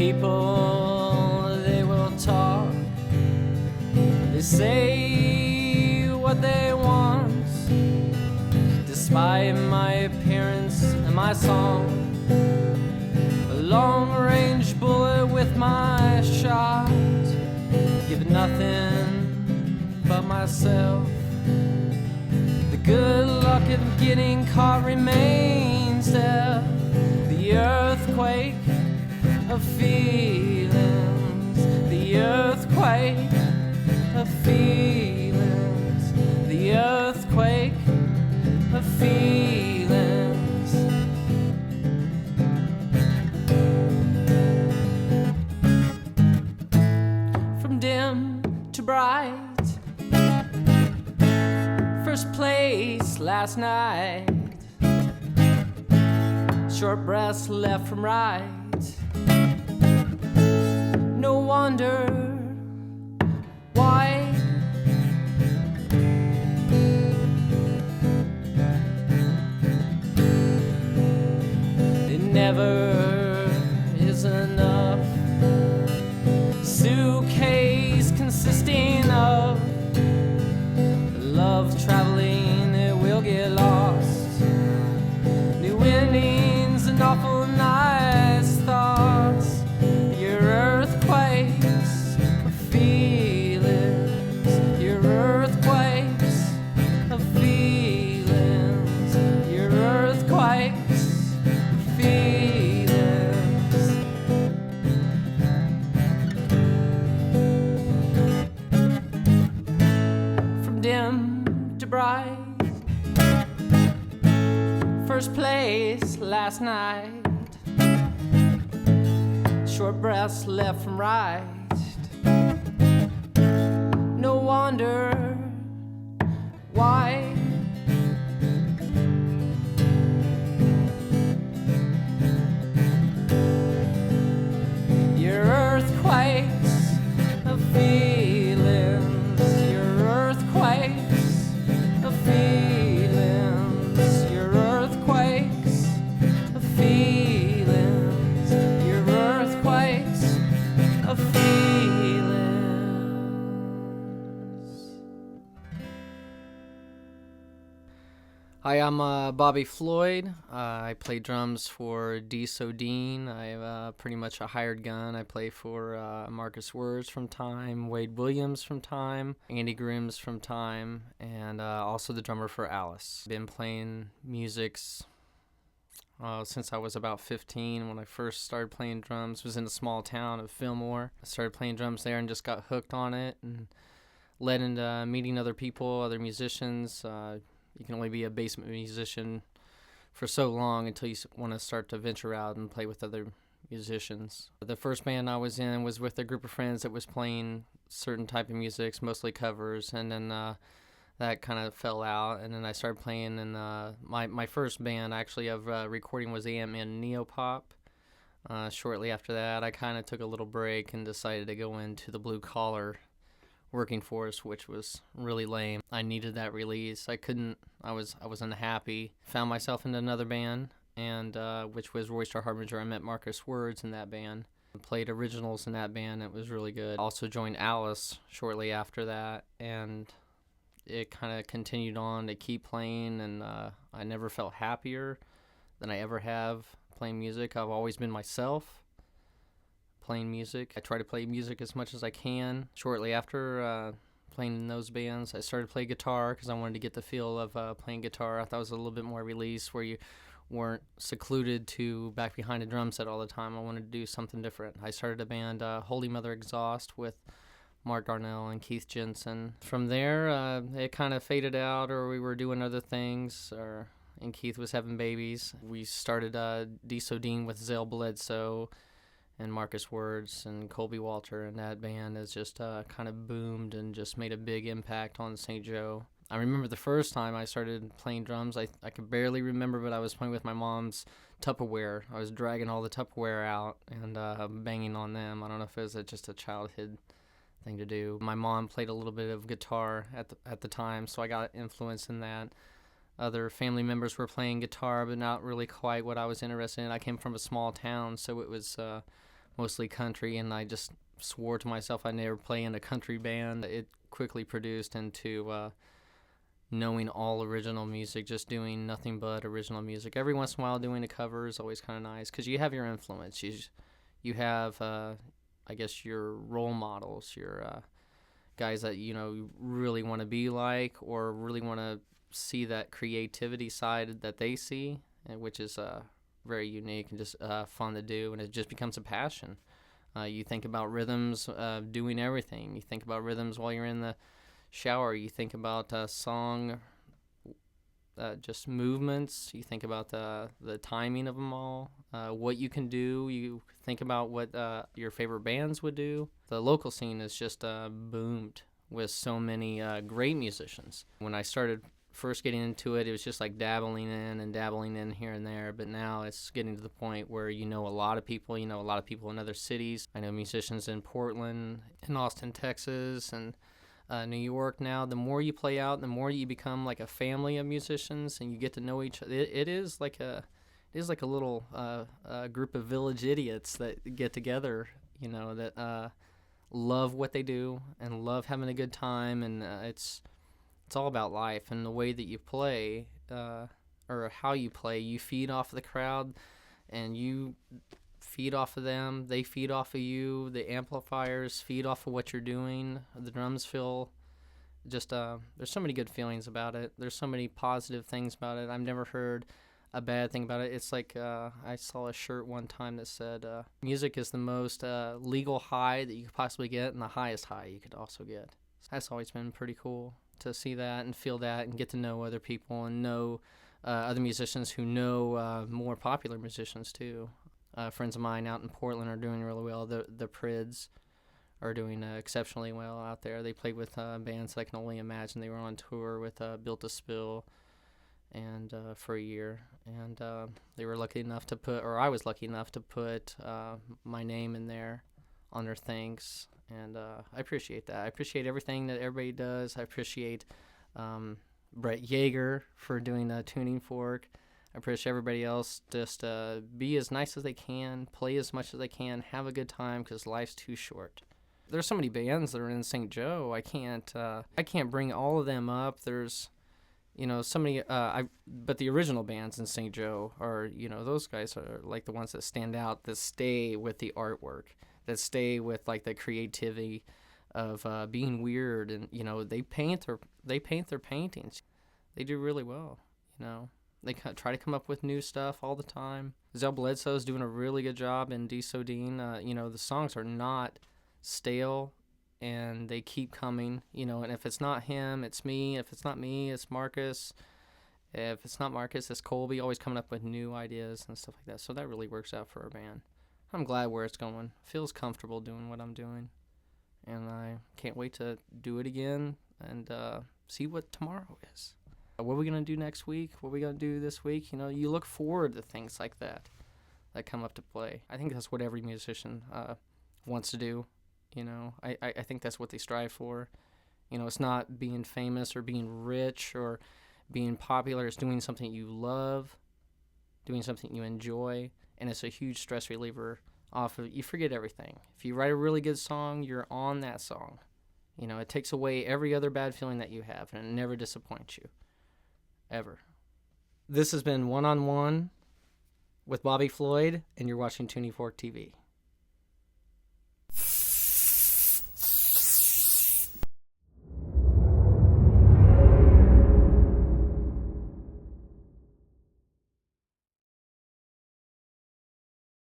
people, they will talk. They say what they want. Despite my appearance and my song, a long-range bullet with my shot, give nothing but myself. The good luck of getting caught remains there. The earthquake of feelings, the earthquake of feelings, the earthquake of feelings. From dim to bright, first place last night, short breaths left from right. No wonder why it never is enough. Suitcase consisting of love traveling, it will get lost. New endings and awful nice thoughts. Your earthquakes of feelings, your earthquakes of feelings, your earthquakes of feelings. From dim to bright, first place last night, short breaths left from right. No wonder why your earthquakes of feelings, your earthquakes of feelings, your earthquakes of feelings, your earthquakes of feelings. Hi, I'm Bobby Floyd. I play drums for D. Sodine. I'm pretty much a hired gun. I play for Marcus Words from time, Wade Williams from time, Andy Grims from time, and also the drummer for Alice. Been playing music since I was about 15. When I first started playing drums, was in a small town of Fillmore. I started playing drums there and just got hooked on it, and led into meeting other people, other musicians. You can only be a basement musician for so long until you want to start to venture out and play with other musicians. The first band I was in was with a group of friends that was playing certain type of music, mostly covers, and then that kind of fell out, and then I started playing in my first band actually of recording was AM and Neopop. Shortly after that, I kind of took a little break and decided to go into the blue collar working force, which was really lame. I needed that release. I wasn't happy. Found myself in another band, and which was Roystar Harbinger. I met Marcus Words in that band. Played originals in that band. It was really good. Also joined Alice shortly after that, and it kind of continued on to keep playing, and I never felt happier than I ever have playing music. I've always been myself playing music. I try to play music as much as I can. Shortly after playing in those bands, I started playing guitar because I wanted to get the feel of playing guitar. I thought it was a little bit more release, where you weren't secluded to back behind a drum set all the time. I wanted to do something different. I started a band, Holy Mother Exhaust, with Mark Darnell and Keith Jensen. From there, it kind of faded out, or we were doing other things, and Keith was having babies. We started D. Sodine with Zale Bledsoe and Marcus Words and Colby Walter, and that band has just kind of boomed and just made a big impact on St. Joe. I remember the first time I started playing drums, I could barely remember, but I was playing with my mom's Tupperware. I was dragging all the Tupperware out and banging on them. I don't know if it was just a childhood thing to do. My mom played a little bit of guitar at the time, so I got influence in that. Other family members were playing guitar, but not really quite what I was interested in. I came from a small town, so it was mostly country, and I just swore to myself I'd never play in a country band. It quickly produced into knowing all original music, just doing nothing but original music. Every once in a while doing a cover is always kind of nice because you have your influence. You have, I guess, your role models, your guys that, you really want to be like or really want to see that creativity side that they see, which is very unique and just fun to do, and it just becomes a passion. You think about rhythms doing everything. You think about rhythms while you're in the shower. You think about song, just movements. You think about the timing of them all, what you can do. You think about what your favorite bands would do. The local scene is just boomed with so many great musicians. When I started first getting into it, it was just like dabbling in here and there, but now it's getting to the point where a lot of people, a lot of people in other cities. I know musicians in Portland, in Austin, Texas, and New York now. The more you play out, the more you become like a family of musicians, and you get to know each other. It is like a little group of village idiots that get together, that love what they do and love having a good time, and it's all about life and the way that you play, or how you play. You feed off of the crowd, and you feed off of them. They feed off of you. The amplifiers feed off of what you're doing. The drums feel just, there's so many good feelings about it. There's so many positive things about it. I've never heard a bad thing about it. It's like, I saw a shirt one time that said, music is the most legal high that you could possibly get and the highest high you could also get. That's always been pretty cool to see that and feel that and get to know other people and know other musicians who know more popular musicians too. Friends of mine out in Portland are doing really well. The Prids are doing exceptionally well out there. They played with bands that I can only imagine. They were on tour with Built to Spill and for a year, and they were lucky enough to put, or I was lucky enough to put my name in there on their things. And I appreciate that. I appreciate everything that everybody does. I appreciate Bret Yager for doing the tuning fork. I appreciate everybody else. Just be as nice as they can, play as much as they can, have a good time, because life's too short. There's so many bands that are in St. Joe. I can't bring all of them up. There's so many. But the original bands in St. Joe are, those guys are like the ones that stand out, that stay with the artwork, that stay with like the creativity of being weird, and they paint their paintings. They do really well. They try to come up with new stuff all the time. Zell Bledsoe's doing a really good job in D. Sodine. The songs are not stale, and they keep coming. And if it's not him, it's me. If it's not me, it's Marcus. If it's not Marcus, it's Colby, always coming up with new ideas and stuff like that. So that really works out for our band. I'm glad where it's going. Feels comfortable doing what I'm doing. And I can't wait to do it again and see what tomorrow is. What are we going to do next week? What are we going to do this week? You look forward to things like that come up to play. I think that's what every musician wants to do. I think that's what they strive for. It's not being famous or being rich or being popular. It's doing something you love, doing something you enjoy, and it's a huge stress reliever off of, you forget everything. If you write a really good song, you're on that song. It takes away every other bad feeling that you have, and it never disappoints you. Ever. This has been One on One with Bobby Floyd, and you're watching Tuning Fork TV.